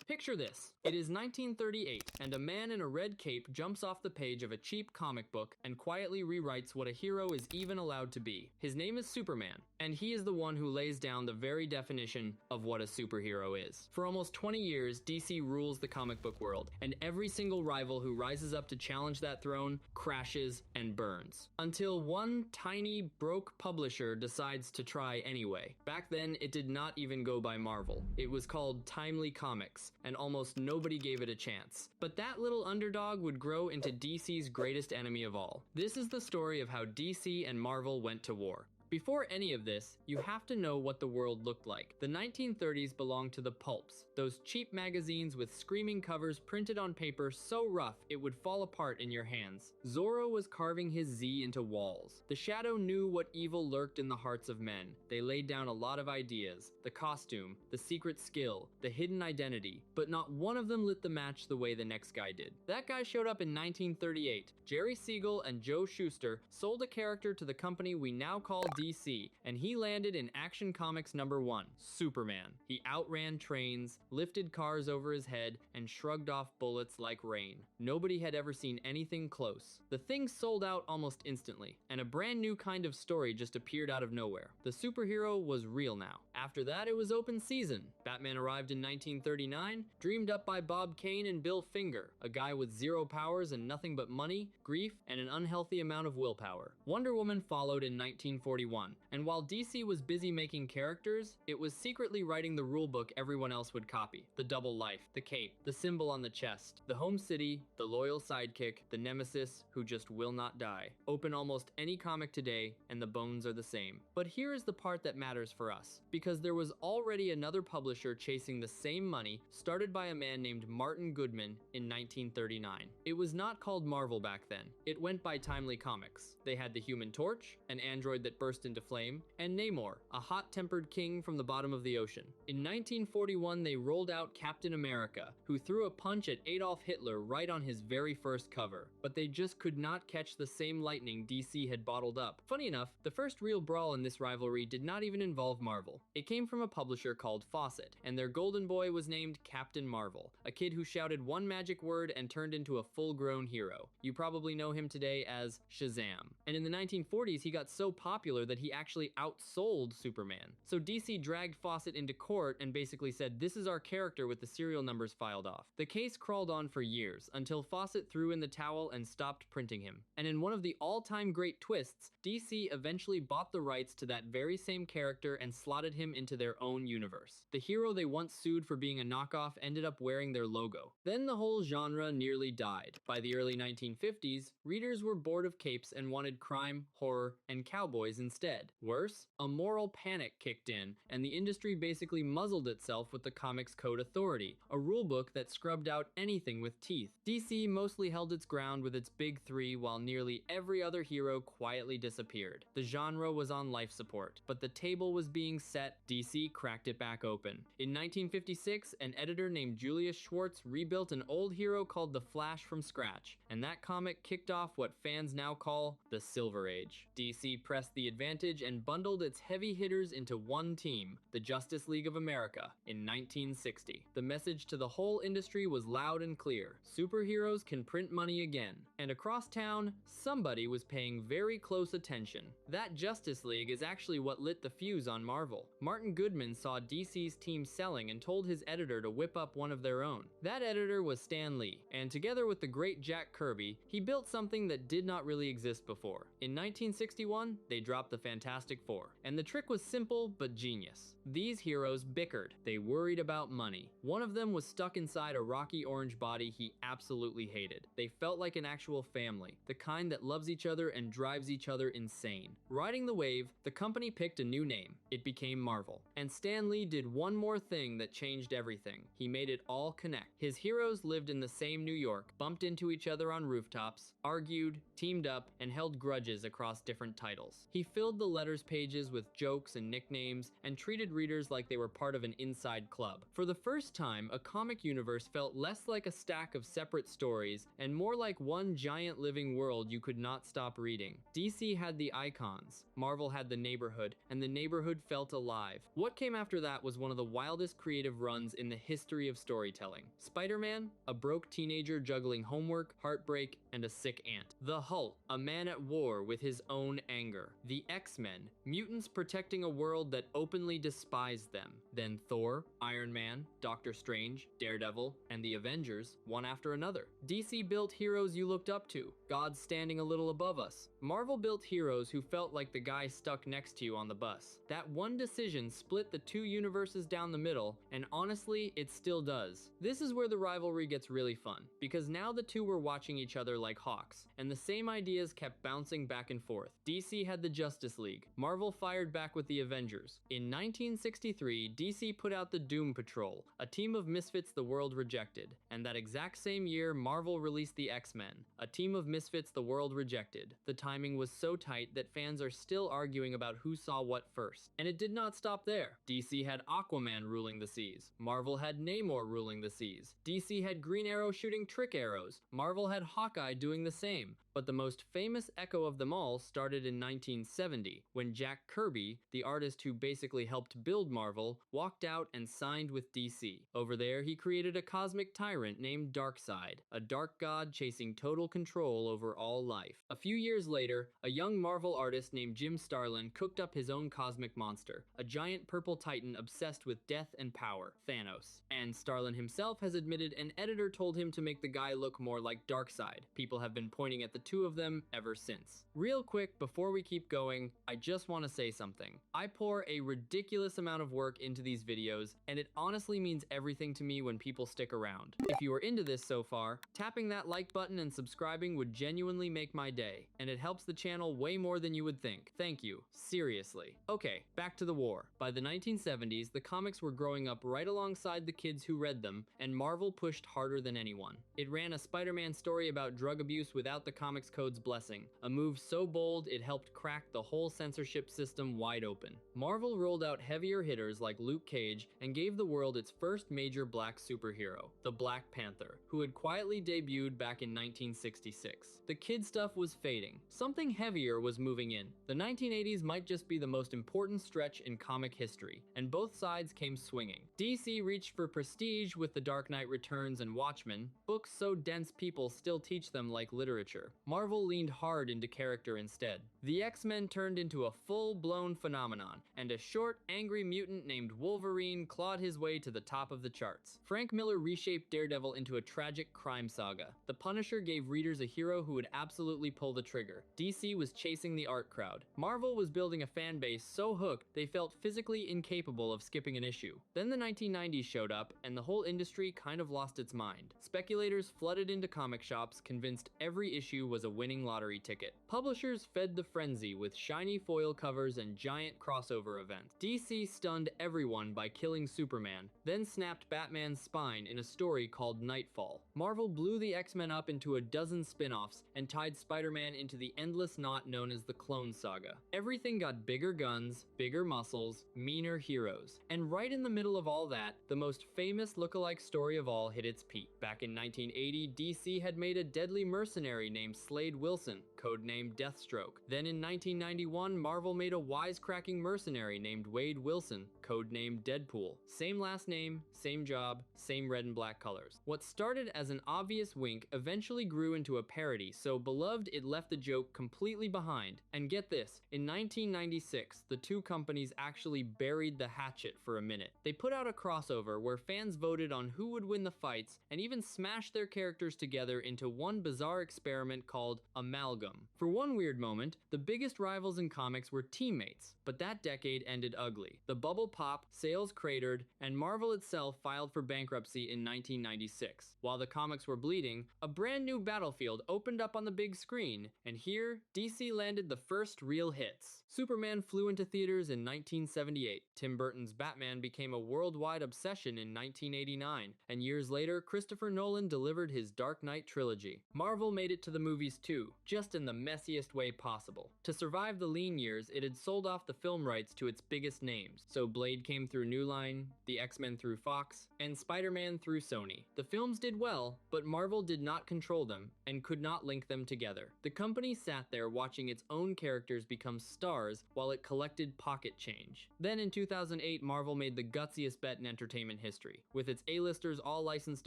Picture this. It is 1938, and a man in a red cape jumps off the page of a cheap comic book and quietly rewrites what a hero is even allowed to be. His name is Superman, and he is the one who lays down the very definition of what a superhero is. For almost 20 years, DC rules the comic book world, and every single rival who rises up to challenge that throne crashes and burns. Until one tiny, broke publisher decides to try anyway. Back then, it did not even go by Marvel. It was called Timely Comics, and almost nobody gave it a chance. But that little underdog would grow into DC's greatest enemy of all. This is the story of how DC and Marvel went to war. Before any of this, you have to know what the world looked like. The 1930s belonged to the pulps, those cheap magazines with screaming covers printed on paper so rough it would fall apart in your hands. Zorro was carving his Z into walls. The Shadow knew what evil lurked in the hearts of men. They laid down a lot of ideas, the costume, the secret skill, the hidden identity, but not one of them lit the match the way the next guy did. That guy showed up in 1938. Jerry Siegel and Joe Shuster sold a character to the company we now call DC, and he landed in Action Comics #1, Superman. He outran trains, lifted cars over his head, and shrugged off bullets like rain. Nobody had ever seen anything close. The thing sold out almost instantly, and a brand new kind of story just appeared out of nowhere. The superhero was real now. After that, it was open season. Batman arrived in 1939, dreamed up by Bob Kane and Bill Finger, a guy with zero powers and nothing but money, grief, and an unhealthy amount of willpower. Wonder Woman followed in 1941. And while DC was busy making characters, it was secretly writing the rulebook everyone else would copy. The double life, the cape, the symbol on the chest, the home city, the loyal sidekick, the nemesis who just will not die. Open almost any comic today, and the bones are the same. But here is the part that matters for us, because there was already another publisher chasing the same money, started by a man named Martin Goodman in 1939. It was not called Marvel back then. It went by Timely Comics. They had the Human Torch, an android that burst into flame, and Namor, a hot-tempered king from the bottom of the ocean. In 1941, they rolled out Captain America, who threw a punch at Adolf Hitler right on his very first cover. But they just could not catch the same lightning DC had bottled up. Funny enough, the first real brawl in this rivalry did not even involve Marvel. It came from a publisher called Fawcett, and their golden boy was named Captain Marvel, a kid who shouted one magic word and turned into a full-grown hero. You probably know him today as Shazam. And in the 1940s, he got so popular that he actually outsold Superman. So DC dragged Fawcett into court and basically said, this is our character with the serial numbers filed off. The case crawled on for years until Fawcett threw in the towel and stopped printing him. And in one of the all-time great twists, DC eventually bought the rights to that very same character and slotted him into their own universe. The hero they once sued for being a knockoff ended up wearing their logo. Then the whole genre nearly died. By the early 1950s, readers were bored of capes and wanted crime, horror, and cowboys instead. Worse, a moral panic kicked in, and the industry basically muzzled itself with the Comics Code Authority, a rulebook that scrubbed out anything with teeth. DC mostly held its ground with its big three, while nearly every other hero quietly disappeared. The genre was on life support, but the table was being set. DC cracked it back open. In 1956, an editor named Julius Schwartz rebuilt an old hero called The Flash from scratch, and that comic kicked off what fans now call the Silver Age. DC pressed the advantage and bundled its heavy hitters into one team, the Justice League of America, in 1960. The message to the whole industry was loud and clear: superheroes can print money again. And across town, somebody was paying very close attention. That Justice League is actually what lit the fuse on Marvel. Martin Goodman saw DC's team selling and told his editor to whip up one of their own. That editor was Stan Lee, and together with the great Jack Kirby, he built something that did not really exist before. In 1961, they dropped the Fantastic Four, and the trick was simple but genius. These heroes bickered. They worried about money. One of them was stuck inside a rocky orange body he absolutely hated. They felt like an actual family, the kind that loves each other and drives each other insane. Riding the wave, the company picked a new name. It became Marvel. And Stan Lee did one more thing that changed everything. He made it all connect. His heroes lived in the same New York, bumped into each other on rooftops, argued, teamed up, and held grudges across different titles. He filled the letter letters pages with jokes and nicknames, and treated readers like they were part of an inside club. For the first time, a comic universe felt less like a stack of separate stories and more like one giant living world you could not stop reading. DC had the icons, Marvel had the neighborhood, and the neighborhood felt alive. What came after that was one of the wildest creative runs in the history of storytelling. Spider-Man, a broke teenager juggling homework, heartbreak, and a sick aunt. The Hulk, a man at war with his own anger. The X-Men, mutants protecting a world that openly despised them. Then Thor, Iron Man, Doctor Strange, Daredevil, and the Avengers, one after another. DC built heroes you looked up to, gods standing a little above us. Marvel built heroes who felt like the guy stuck next to you on the bus. That one decision split the two universes down the middle, and honestly, it still does. This is where the rivalry gets really fun, because now the two were watching each other like hawks, and the same ideas kept bouncing back and forth. DC had the Justice League. Marvel fired back with the Avengers. In 1963, DC put out the Doom Patrol, a team of misfits the world rejected. And that exact same year, Marvel released the X-Men, a team of misfits the world rejected. The timing was so tight that fans are still arguing about who saw what first. And it did not stop there. DC had Aquaman ruling the seas. Marvel had Namor ruling the seas. DC had Green Arrow shooting trick arrows. Marvel had Hawkeye doing the same. But the most famous echo of them all started in 1970, when Jack Kirby, the artist who basically helped build Marvel, walked out and signed with DC. Over there, he created a cosmic tyrant named Darkseid, a dark god chasing total control over all life. A few years later, a young Marvel artist named Jim Starlin cooked up his own cosmic monster, a giant purple titan obsessed with death and power, Thanos. And Starlin himself has admitted an editor told him to make the guy look more like Darkseid. People have been pointing at the two of them ever since. Real quick, before we keep going, I just want to say something. I pour a ridiculous amount of work into these videos, and it honestly means everything to me when people stick around. If you are into this so far, tapping that like button and subscribing would genuinely make my day, and it helps the channel way more than you would think. Thank you. Seriously. Okay, back to the war. By the 1970s, the comics were growing up right alongside the kids who read them, and Marvel pushed harder than anyone. It ran a Spider-Man story about drug abuse without the comics code's blessing, a move so bold it helped crack the whole censorship system wide open. Marvel rolled out heavier hitters like Luke Cage and gave the world its first major black superhero, the Black Panther, who had quietly debuted back in 1966. The kid stuff was fading. Something heavier was moving in. The 1980s might just be the most important stretch in comic history, and both sides came swinging. DC reached for prestige with The Dark Knight Returns and Watchmen, books so dense people still teach them like literature. Marvel leaned hard into character instead. The X-Men turned into a full-blown phenomenon, and a short, angry mutant named Wolverine clawed his way to the top of the charts. Frank Miller reshaped Daredevil into a tragic crime saga. The Punisher gave readers a hero who would absolutely pull the trigger. DC was chasing the art crowd. Marvel was building a fan base so hooked they felt physically incapable of skipping an issue. Then the 1990s showed up, and the whole industry kind of lost its mind. Speculators flooded into comic shops, convinced every issue was a winning lottery ticket. Publishers fed the frenzy with shiny foil covers and giant crossover events. DC stunned everyone by killing Superman, then snapped Batman's spine in a story called Nightfall. Marvel blew the X-Men up into a dozen spin-offs and tied Spider-Man into the endless knot known as the Clone Saga. Everything got bigger guns, bigger muscles, meaner heroes. And right in the middle of all that, the most famous lookalike story of all hit its peak. Back in 1980, DC had made a deadly mercenary named Slade Wilson, codenamed Deathstroke. Then in 1991, Marvel made a wisecracking mercenary named Wade Wilson, codenamed Deadpool. Same last name, same job, same red and black colors. What started as an obvious wink eventually grew into a parody, so beloved it left the joke completely behind. And get this, in 1996, the two companies actually buried the hatchet for a minute. They put out a crossover where fans voted on who would win the fights and even smashed their characters together into one bizarre experiment called Amalgam. For one weird moment, the biggest rivals in comics were teammates, but that decade ended ugly. The bubble popped, sales cratered, and Marvel itself filed for bankruptcy in 1996. While the comics were bleeding, a brand new battlefield opened up on the big screen, and here, DC landed the first real hits. Superman flew into theaters in 1978. Tim Burton's Batman became a worldwide obsession in 1989, and years later, Christopher Nolan delivered his Dark Knight trilogy. Marvel made it to the movies too, just in the messiest way possible. To survive the lean following years, it had sold off the film rights to its biggest names. So Blade came through New Line, the X-Men through Fox, and Spider-Man through Sony. The films did well, but Marvel did not control them and could not link them together. The company sat there watching its own characters become stars while it collected pocket change. Then in 2008, Marvel made the gutsiest bet in entertainment history. With its A-listers all licensed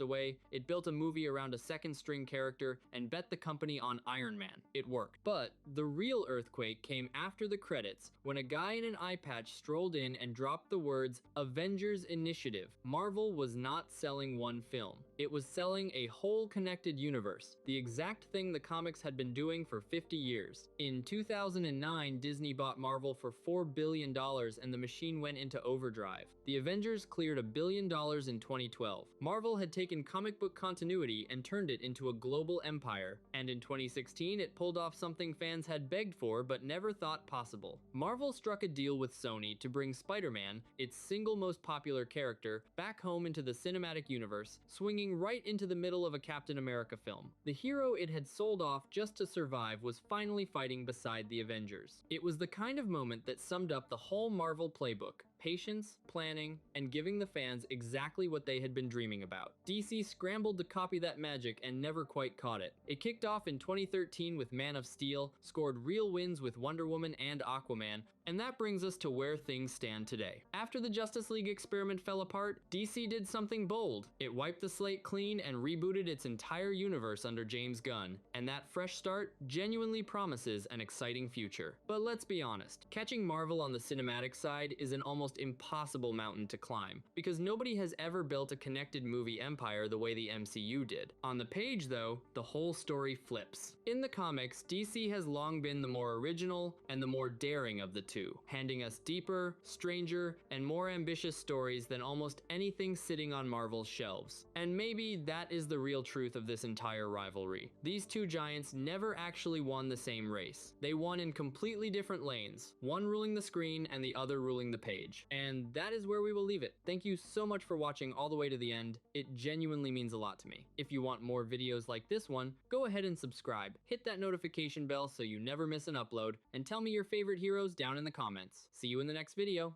away, it built a movie around a second-string character and bet the company on Iron Man. It worked. But the real earthquake came after the credits when a guy in an eye patch strolled in and dropped the words Avengers Initiative. Marvel was not selling one film. It was selling a whole connected universe, the exact thing the comics had been doing for 50 years. In 2009, Disney bought Marvel for $4 billion and the machine went into overdrive. The Avengers cleared $1 billion in 2012. Marvel had taken comic book continuity and turned it into a global empire, and in 2016 it pulled off something fans had begged for but never thought possible. Marvel struck a deal with Sony to bring Spider-Man, its single most popular character, back home into the cinematic universe, swinging right into the middle of a Captain America film. The hero it had sold off just to survive was finally fighting beside the Avengers. It was the kind of moment that summed up the whole Marvel playbook: patience, planning, and giving the fans exactly what they had been dreaming about. DC scrambled to copy that magic and never quite caught it. It kicked off in 2013 with Man of Steel, scored real wins with Wonder Woman and Aquaman, and that brings us to where things stand today. After the Justice League experiment fell apart, DC did something bold. It wiped the slate clean and rebooted its entire universe under James Gunn, and that fresh start genuinely promises an exciting future. But let's be honest, catching Marvel on the cinematic side is an almost impossible mountain to climb, because nobody has ever built a connected movie empire the way the MCU did. On the page, though, the whole story flips. In the comics, DC has long been the more original and the more daring of the two, handing us deeper, stranger, and more ambitious stories than almost anything sitting on Marvel's shelves. And maybe that is the real truth of this entire rivalry. These two giants never actually won the same race. They won in completely different lanes, one ruling the screen and the other ruling the page. And that is where we will leave it. Thank you so much for watching all the way to the end. It genuinely means a lot to me. If you want more videos like this one, go ahead and subscribe. Hit that notification bell so you never miss an upload, and tell me your favorite heroes down in the comments. See you in the next video.